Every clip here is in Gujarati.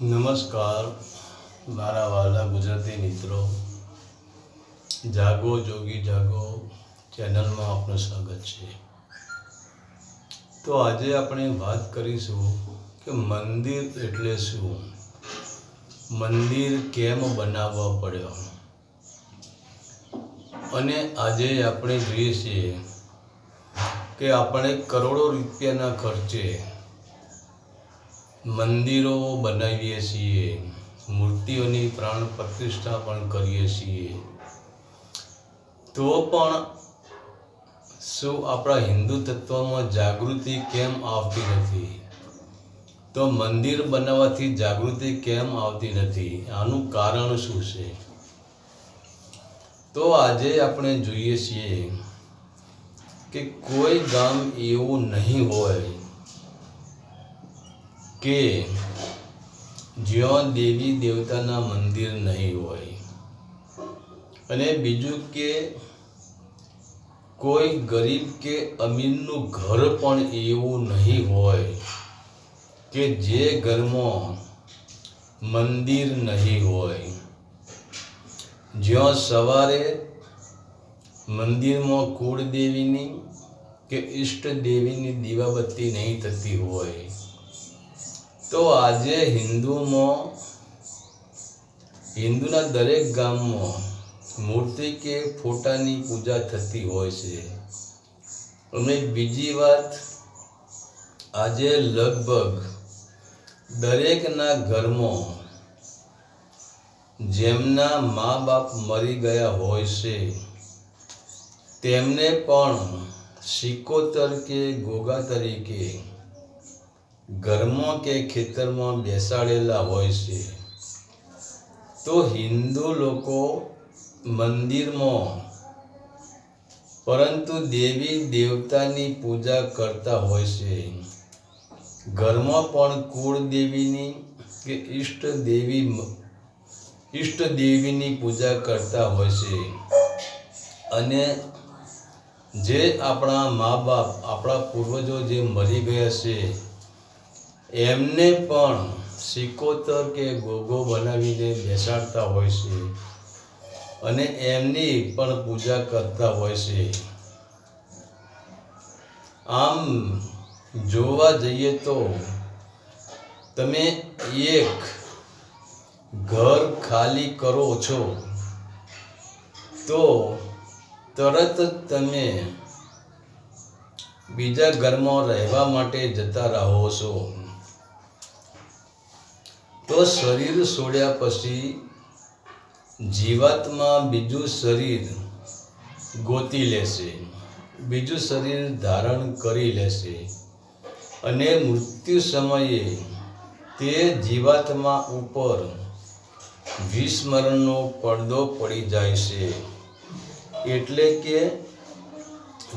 નમસ્કાર મારા વાલા ગુજરાતી મિત્રો, જાગો જોગી જાગો ચેનલમાં આપનું સ્વાગત છે. તો આજે આપણે વાત કરીશું કે મંદિર એટલે શું, મંદિર કેમ બનાવવા પડ્યો. અને આજે આપણે જોઈએ છીએ કે આપણે કરોડો રૂપિયાના ખર્ચે મંદિરો બનાવીએ છીએ, મૂર્તિઓની પ્રાણ પ્રતિષ્ઠા પણ કરીએ છીએ. તો પણ શું આપણા હિન્દુ તત્વમાં જાગૃતિ કેમ આવતી નથી? તો મંદિર બનાવવાથી જાગૃતિ કેમ આવતી નથી? આનું કારણ શું છે? તો આજે આપણે જોઈએ છીએ કે કોઈ ગામ એવું નહીં હોય કે જ્યાં દેવી દેવતાના મંદિર નહીં હોય. અને બીજું કે કોઈ ગરીબ કે અમીરનું ઘર પણ એવું નહીં હોય કે જે ઘરમાં મંદિર નહીં હોય. જ્યાં સવારે મંદિરમાં કુળદેવીની કે ઈષ્ટ દેવીની દીવાબત્તી નહીં થતી હોય. તો આજે હિન્દુના દરેક ગામમાં મૂર્તિ કે ફોટાની પૂજા થતી હોય છે. અને બીજી વાત, આજે લગભગ દરેકના ઘરમાં જેમના મા બાપ મરી ગયા હોય છે તેમને પણ સિકોતર કે ગોગા તરીકે ઘરમાં કે ખેતરમાં બેસાડેલા હોય છે. તો હિન્દુ લોકો મંદિરમાં પરંતુ દેવી દેવતાની પૂજા કરતા હોય છે. ઘરમાં પણ કુળદેવીની કે ઈષ્ટ દેવીની પૂજા કરતા હોય છે. અને જે આપણા મા બાપ, આપણા પૂર્વજો જે મરી ગયા છે એમને પણ સિકોતર કે ગોગો બનાવીને બેસાડતા હોય છે અને એમની પણ પૂજા કરતા હોય છે. આમ જોવા જઈએ તો તમે એક ઘર ખાલી કરો છો તો તરત જ તમે બીજા ઘરમાં રહેવા માટે જતા રહો છો. તો શરીર છોડ્યા પછી જીવાત્મા બીજું શરીર ગોતી લેશે, બીજું શરીર ધારણ કરી લેશે અને મૃત્યુ સમયે તે જીવાત્મા ઉપર વિસ્મરણનો પડદો પડી જાય છે. એટલે કે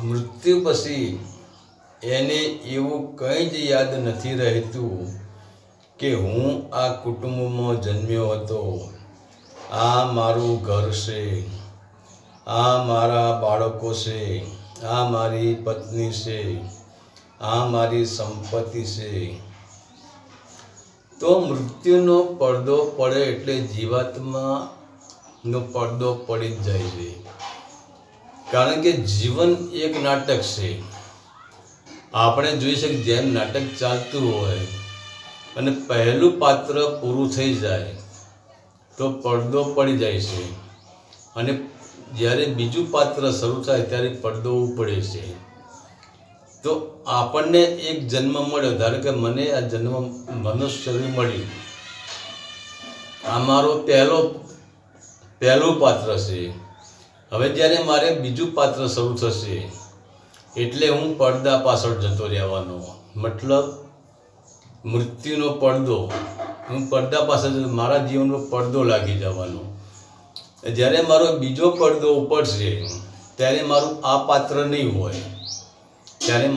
મૃત્યુ પછી એને એવું કંઈ જ યાદ નથી રહેતું કે હું આ કુટુંબમાં જન્મ્યો હતો, આ મારું ઘર છે, આ મારા બાળકો છે, આ મારી પત્ની છે, આ મારી સંપત્તિ છે. તો મૃત્યુનો પડદો પડે એટલે જીવાત્માનો પડદો પડી જ જાય છે. કારણ કે જીવન એક નાટક છે. આપણે જોઈ શકીએ જેમ નાટક ચાલતું હોય અને પહેલું પાત્ર પૂરું થઈ જાય તો પડદો પડી જાય છે અને જ્યારે બીજું પાત્ર શરૂ થાય ત્યારે પડદો ઉપડે છે. તો આપણને એક જન્મ મળ્યો, ધારો કે મને આ જન્મ મનુષ્ય શરીર મળ્યું, આ મારો પહેલું પાત્ર છે. હવે જ્યારે મારે બીજું પાત્ર શરૂ થશે એટલે હું પડદા પાછળ જતો રહેવાનો. મતલબ મૃત્યુનો પડદો, હું પડદા પાછળ મારા જીવનનો પડદો લાગી જવાનો. જ્યારે મારો બીજો પડદો ઉપડશે ત્યારે મારું આ પાત્ર નહીં હોય, ત્યારે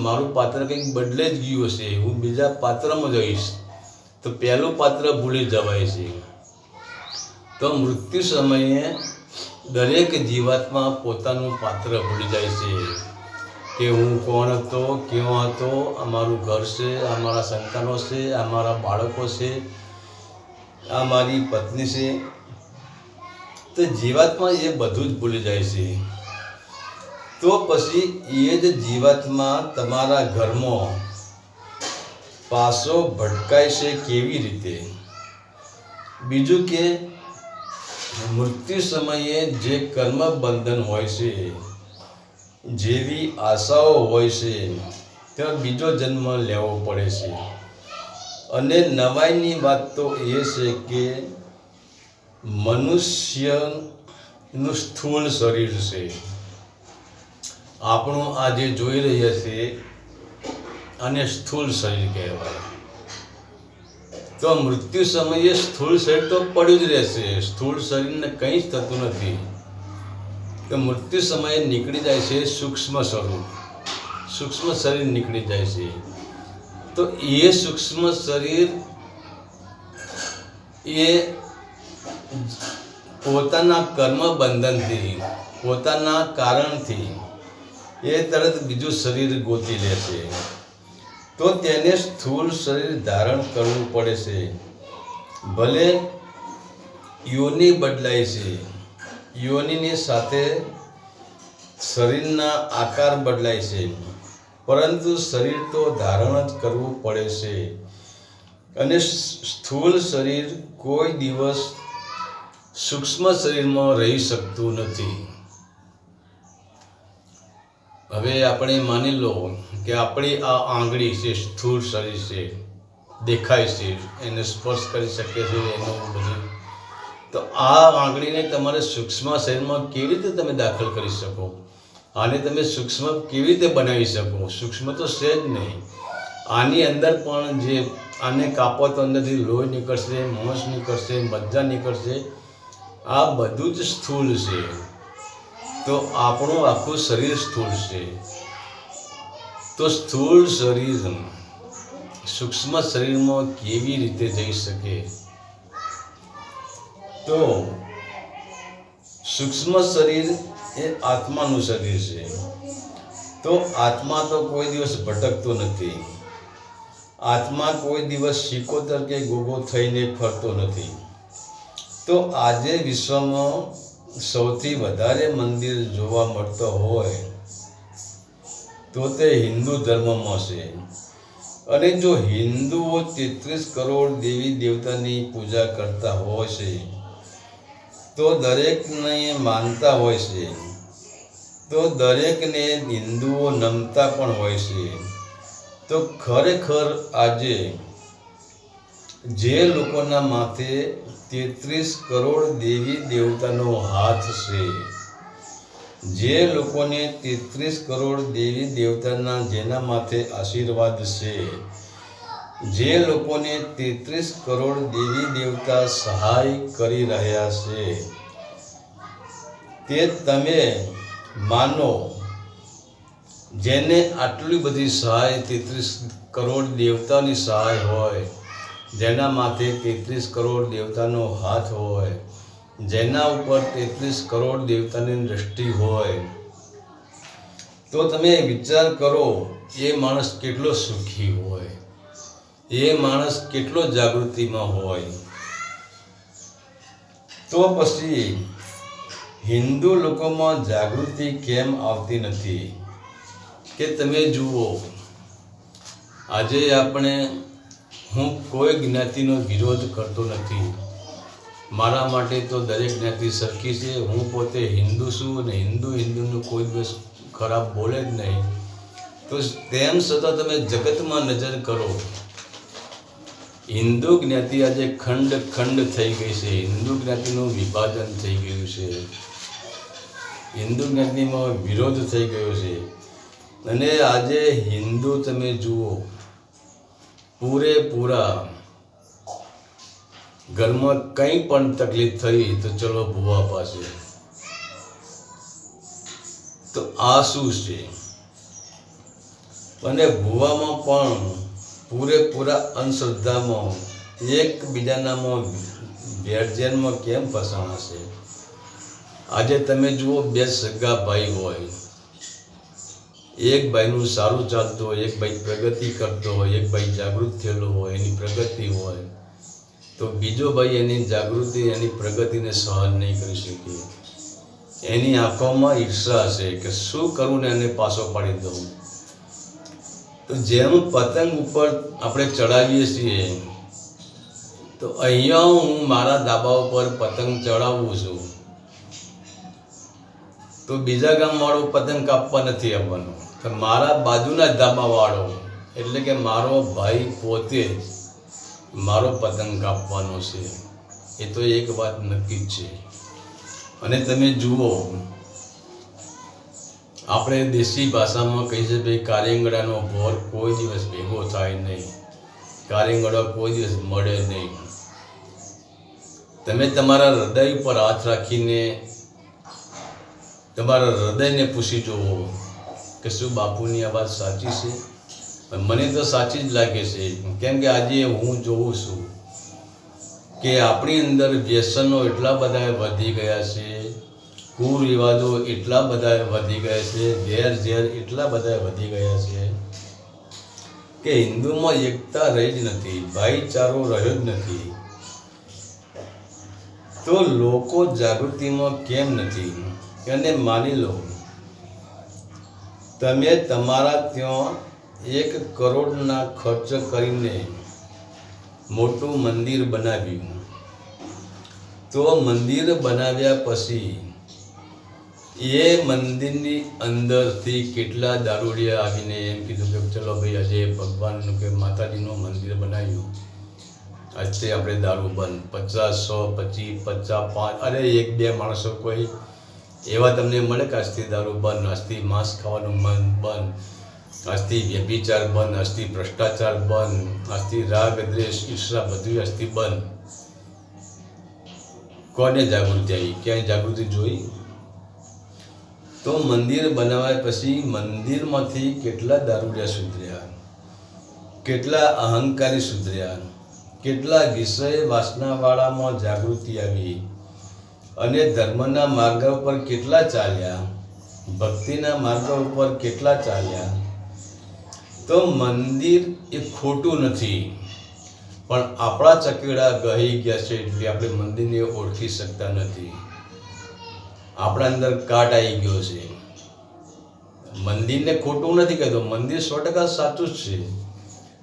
મારું પાત્ર કંઈક બદલે જ ગયું હશે, હું બીજા પાત્રમાં જઈશ તો પહેલું પાત્ર ભૂલી જવાય છે. તો મૃત્યુ સમયે દરેક જીવાત્મા પોતાનું પાત્ર ભૂલી જાય છે કે હું કોણ હતો, ક્યાં હતો, આ મારું ઘર છે, આ મારા સંતાનો છે, આ મારા બાળકો છે, આ મારી પત્ની છે, તો જીવાત્મા એ બધું જ ભૂલી જાય છે. તો પછી એ જ જીવાત્મા તમારા ઘરમાં પાછો ભટકાય છે કેવી રીતે? બીજું કે મૃત્યુ સમયે જે કર્મ બંધન હોય છે, જેવી આશાઓ હોય છે, ત્યાં બીજો જન્મ લેવો પડે છે. અને નવાઈની વાત તો એ છે કે મનુષ્યનું સ્થૂળ શરીર છે. આપણું આ જે જોઈ રહ્યા છીએ આને સ્થૂળ શરીર કહેવાય. તો મૃત્યુ સમયે સ્થૂળ શરીર તો પડ્યું જ રહેશે. સ્થૂળ શરીરને કંઈ જ થતું નથી. તો મૃત્યુ સમયે નીકળી જાય છે સૂક્ષ્મ સ્વરૂપ, સૂક્ષ્મ શરીર નીકળી જાય છે. તો એ સૂક્ષ્મ શરીર એ પોતાના કર્મ બંધનથી, પોતાના કારણથી એ તરત બીજું શરીર ગોતી લે છે. તો તેને સ્થૂળ શરીર ધારણ કરવું પડે છે. ભલે યોનિ બદલાય છે, યોનિની સાથે શરીરના આકાર બદલાય છે, પરંતુ શરીર તો ધારણ જ કરવું પડે છે. અને સ્થૂળ શરીર કોઈ દિવસ સૂક્ષ્મ શરીરમાં રહી શકતું નથી. હવે આપણે માની લો કે આપણી આ આંગળી છે, સ્થૂળ શરીર છે, દેખાય છે, એને સ્પર્શ કરી શકે છે, એનું બધું. તો આ આંગળીને તમારે સૂક્ષ્મ શરીરમાં કેવી રીતે તમે દાખલ કરી શકો? આને તમે સૂક્ષ્મ કેવી રીતે બનાવી શકો? સૂક્ષ્મ તો છે જ નહીં. આની અંદર પણ જે આને કાપો તો અંદરથી લોહી નીકળશે, માંસ નીકળશે, મજ્જા નીકળશે. આ બધું જ સ્થૂળ છે. તો આપણું આખું શરીર સ્થૂળ છે. તો સ્થૂળ શરીર સૂક્ષ્મ શરીરમાં કેવી રીતે જઈ શકે? તો સૂક્ષ્મ શરીર એ આત્માનું શરીર છે. તો આત્મા તો કોઈ દિવસ ભટકતો નથી. આત્મા કોઈ દિવસ સિકોતર કે ગોગો થઈને ફરતો નથી. તો આજે વિશ્વમાં સૌથી વધારે મંદિર જોવા મળતો હોય તો તે હિન્દુ ધર્મમાં છે. અને જો હિન્દુઓ 33 કરોડ દેવી દેવતાની પૂજા કરતા હોય છે, તો દરેકને માનતા હોય છે, તો દરેકને હિન્દુઓ નમતા પણ હોય છે. તો ખરેખર આજે જે લોકોના માથે 33 કરોડ દેવી દેવતાનો હાથ છે, જે લોકોને 33 કરોડ દેવી દેવતાના જેના માથે આશીર્વાદ છે, જે લોકોને 33 કરોડ દેવી દેવતા સહાય કરી રહ્યા છે, તે તમે માનો જેને આટલી બધી સહાય 33 કરોડ દેવતાની સહાય હોય, જેના માથે 33 કરોડ દેવતાનો હાથ હોય, જેના ઉપર 33 કરોડ દેવતાની દૃષ્ટિ હોય, તો તમે વિચાર કરો એ માણસ કેટલો સુખી હોય, એ માણસ કેટલો જાગૃતિમાં હોય. તો પછી હિન્દુ લોકોમાં જાગૃતિ કેમ આવતી નથી? કે તમે જુઓ, આજે હું કોઈ જ્ઞાતિનો વિરોધ કરતો નથી. મારા માટે તો દરેક જ્ઞાતિ સરખી છે. હું પોતે હિન્દુ છું અને હિન્દુનું કોઈ દિવસ ખરાબ બોલે જ નહીં. તો તેમ છતાં તમે જગતમાં નજર કરો, હિન્દુ જ્ઞાતિ આજે ખંડ થઈ ગઈ છે. હિન્દુ જ્ઞાતિનું વિભાજન થઈ ગયું છે. હિન્દુ જ્ઞાતિમાં વિરોધ થઈ ગયો છે. અને આજે હિન્દુ તમે જુઓ, પૂરેપૂરા ઘરમાં કંઈ પણ તકલીફ થઈ તો ચલો ભુવા પાસે. તો આ શું છે? અને ભુવામાં પણ પૂરેપૂરા અંધશ્રદ્ધામાં એકબીજાનામાં વેરઝેરમાં કેમ ફસાણા છે? આજે તમે જુઓ, બે સગા ભાઈ હોય, એક ભાઈનું સારું ચાલતું હોય, એક ભાઈ પ્રગતિ કરતો હોય, એક ભાઈ જાગૃત થયેલો હોય, એની પ્રગતિ હોય, તો બીજો ભાઈ એની જાગૃતિ, એની પ્રગતિને સહન નહીં કરી શકે. એની આંખોમાં ઈર્ષા હશે કે શું કરું ને એને પાછો પાડી દઉં. તો જેમ પતંગ ઉપર આપણે ચડાવીએ છીએ, તો અહીંયા હું મારા ધાબા ઉપર પતંગ ચડાવું છું, તો બીજા ગામવાળો પતંગ કાપવા નથી આવવાનો. તો મારા બાજુના ધાબાવાળો એટલે કે મારો ભાઈ પોતે મારો પતંગ કાપવાનો છે. એ તો એક વાત નક્કી જ છે. અને તમે જુઓ, આપણે દેશી ભાષામાં કહી છે ભાઈ, કારેંગડાનો ભોર કોઈ દિવસ ભેગો થાય નહીં, કારેંગડો કોઈ દિવસ મળે નહીં. તમે તમારા હૃદય પર હાથ રાખીને તમારા હૃદયને પૂછી જુઓ કે શું બાપુની આ વાત સાચી છે? મને તો સાચી જ લાગે છે. કેમ કે આજે હું જોઉં છું કે આપણી અંદર વ્યસનો એટલા બધા વધી ગયા છે, કુરિવાજો એટલા બધા વધી ગયા છે, ઝેર એટલા બધા વધી ગયા છે કે હિન્દુમાં એકતા રહી જ નથી, ભાઈચારો રહ્યો જ નથી. તો લોકો જાગૃતિમાં કેમ નથી? અને માની લો તમે તમારા ત્યાં 1 કરોડના ખર્ચ કરીને મોટું મંદિર બનાવ્યું, તો મંદિર બનાવ્યા પછી એ મંદિરની અંદરથી કેટલા દારૂડિયા આવીને એમ કીધું કે ચલો ભાઈ આજે ભગવાનનું કે માતાજીનું મંદિર બનાવ્યું, આજથી આપણે દારૂ બંધ. 50, 100, 25, 50, 5, અરે 1-2 માણસો કોઈ એવા તમને મળે કે આજથી દારૂ બંધ, આજથી માંસ ખાવાનું મન બંધ, આજથી વ્યભિચાર બંધ, આજથી ભ્રષ્ટાચાર બંધ, આજથી રાગ દ્વેષ ઈર્ષા બધું આજથી બંધ. કોને જાગૃતિ આવી? ક્યાંય જાગૃતિ જોઈ? તો મંદિર બનાવ્યા પછી મંદિરમાંથી કેટલા દારૂડિયા સુધર્યા, કેટલા અહંકારી સુધર્યા, કેટલા વિષય વાસનાવાળામાં જાગૃતિ આવી, અને ધર્મના માર્ગ ઉપર કેટલા ચાલ્યા, ભક્તિના માર્ગ ઉપર કેટલા ચાલ્યા. તો મંદિર એ ખોટું નથી, પણ આપણા ચકેડા ગહી ગયા છે એટલે આપણે મંદિરને ઓળખી શકતા નથી. આપણા અંદર કાટ આવી ગયો છે. મંદિરને ખોટું નથી કહેતો, મંદિર 100% સાચું જ છે,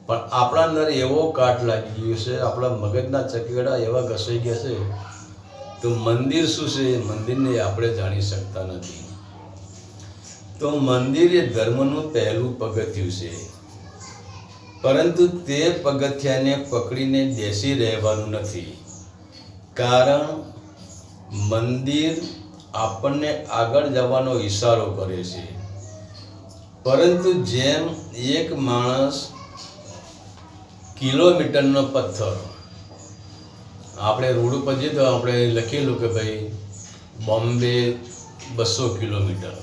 પણ આપણા અંદર એવો કાટ લાગી ગયો છે, આપણા મગજના ચકેડા એવા ઘસાઈ ગયા છે, તો મંદિર શું છે મંદિરને આપણે જાણી શકતા નથી. તો મંદિર એ ધર્મનું પહેલું પગથિયું છે, પરંતુ તે પગથિયાને પકડીને બેસી રહેવાનું નથી. કારણ મંદિર આપણને આગળ જવાનો ઈશારો કરે છે, પરંતુ જેમ એક માણસ કિલોમીટરનો પથ્થર, આપણે રોડ ઉપર જઈએ તો આપણે લખેલું કે ભાઈ બોમ્બે 200 કિલોમીટર,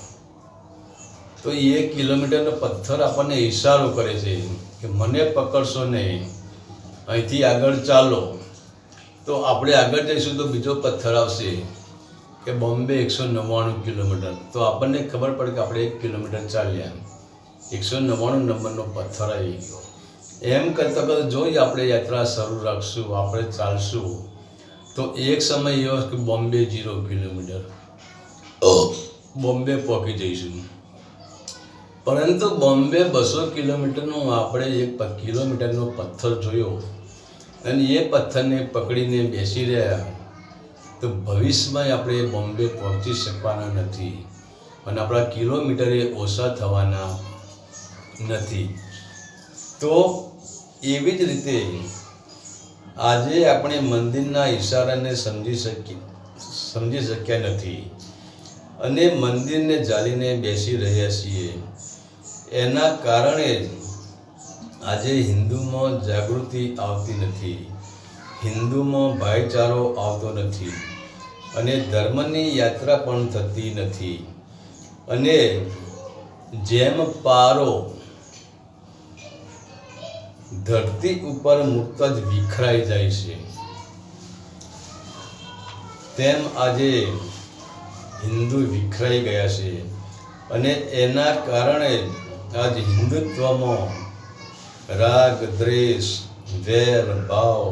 તો એ કિલોમીટરનો પથ્થર આપણને ઈશારો કરે છે કે મને પકડશો નહીં, અહીંથી આગળ ચાલો. તો આપણે આગળ જઈશું તો બીજો પથ્થર આવશે કે બોમ્બે 199 કિલોમીટર, તો આપણને ખબર પડે કે આપણે 1 કિલોમીટર ચાલ્યા, 199 નંબરનો પથ્થર આવી ગયો. એમ કરતાં કરતાં જોઈએ આપણે યાત્રા શરૂ રાખશું, આપણે ચાલશું, તો એક સમય એવો કે બોમ્બે 0 કિલોમીટર, બોમ્બે પહોંચી જઈશું. પરંતુ બોમ્બે 200 કિલોમીટરનો આપણે 1 કિલોમીટરનો પથ્થર જોયો અને એ પથ્થરને પકડીને બેસી રહ્યા, તો ભવિષ્યમાં આપણે બોમ્બે પહોંચી શકવાના નથી અને આપણા કિલોમીટરે ઓછા થવાના નથી. તો એવી જ રીતે આજે આપણે મંદિરના ઈશારાને સમજી શક્યા નથી અને મંદિરને જાળીને બેસી રહ્યા છીએ. એના કારણે જ આજે હિન્દુમાં જાગૃતિ આવતી નથી, હિન્દુમાં ભાઈચારો આવતો નથી અને ધર્મની યાત્રા પણ થતી નથી. અને જેમ પારો ધરતી ઉપર મુક્ત જ વિખરાઈ જાય છે, તેમ આજે હિન્દુ વિખરાઈ ગયા છે અને એના કારણે આજ હિન્દુત્વમાં રાગ દ્વેષ વેર ભાવ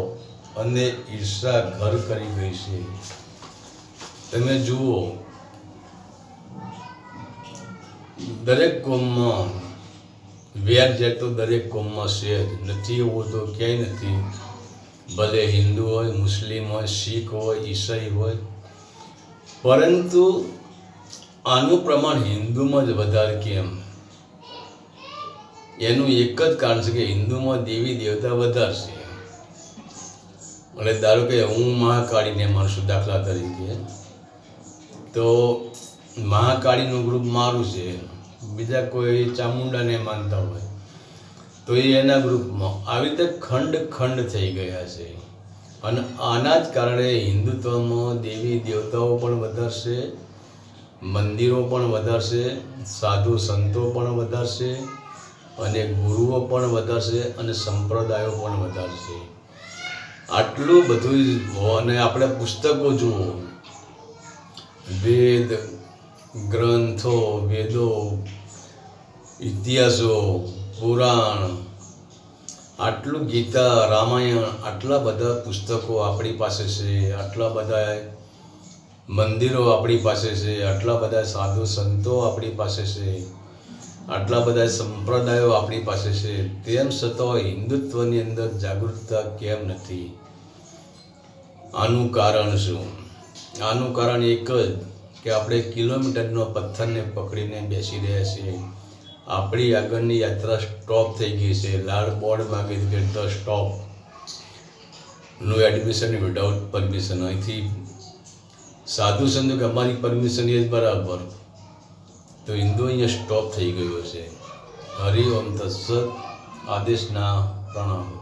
અને ઈર્ષા ઘર કરી ગઈ છે. તમે જુઓ, દરેક કોમમાં વેર જેટ તો દરેક કોમમાં છે જ નથી, એવું તો ક્યાંય નથી. ભલે હિન્દુ હોય, મુસ્લિમ હોય, શીખ હોય, ઈસાઈ હોય, પરંતુ આનું પ્રમાણ હિન્દુમાં જ વધારે કેમ? એનું એક જ કારણ છે કે હિન્દુમાં દેવી દેવતા વધારે છે. એટલે ધારો કે હું મહાકાળીને માનું છું દાખલા તરીકે, તો મહાકાળીનું ગ્રુપ મારું છે, બીજા કોઈ ચામુંડાને માનતા હોય તો એ એના ગ્રુપમાં. આવી રીતે ખંડ ખંડ થઈ ગયા છે. અને આના જ કારણે હિન્દુત્વમાં દેવી દેવતાઓ પણ વધારશે, મંદિરો પણ વધારશે, સાધુ સંતો પણ વધારશે, અને ગુરુઓ પણ વધારશે, અને સંપ્રદાયો પણ વધારશે. આટલું બધું. અને આપણે પુસ્તકો જુઓ, વેદ ગ્રંથો, વેદો, ઇતિહાસો, પુરાણ, આટલું ગીતા, રામાયણ, આટલા બધા પુસ્તકો આપણી પાસે છે, આટલા બધા મંદિરો આપણી પાસે છે, આટલા બધા સાધુ સંતો આપણી પાસે છે, આટલા બધા સંપ્રદાયો આપણી પાસે છે. તેમ છતાં હિન્દુત્વની અંદર જાગૃતતા કેમ નથી? આનું કારણ શું? આનું કારણ એક જ કે આપણે કિલોમીટરનો પથ્થરને પકડીને બેસી રહ્યા છીએ. આપણી આગળની યાત્રા સ્ટોપ થઈ ગઈ છે. લાલ બોર્ડ માગે છે કે the stop, no admission without permission. અહીંથી સાધુ સંતો કે અમારી પરમિશન એ જ બરાબર, તો હિન્દુ અહીંયા સ્ટોપ થઈ ગયો છે. હરિ ઓમ તત્સત. આદેશના પ્રણામ.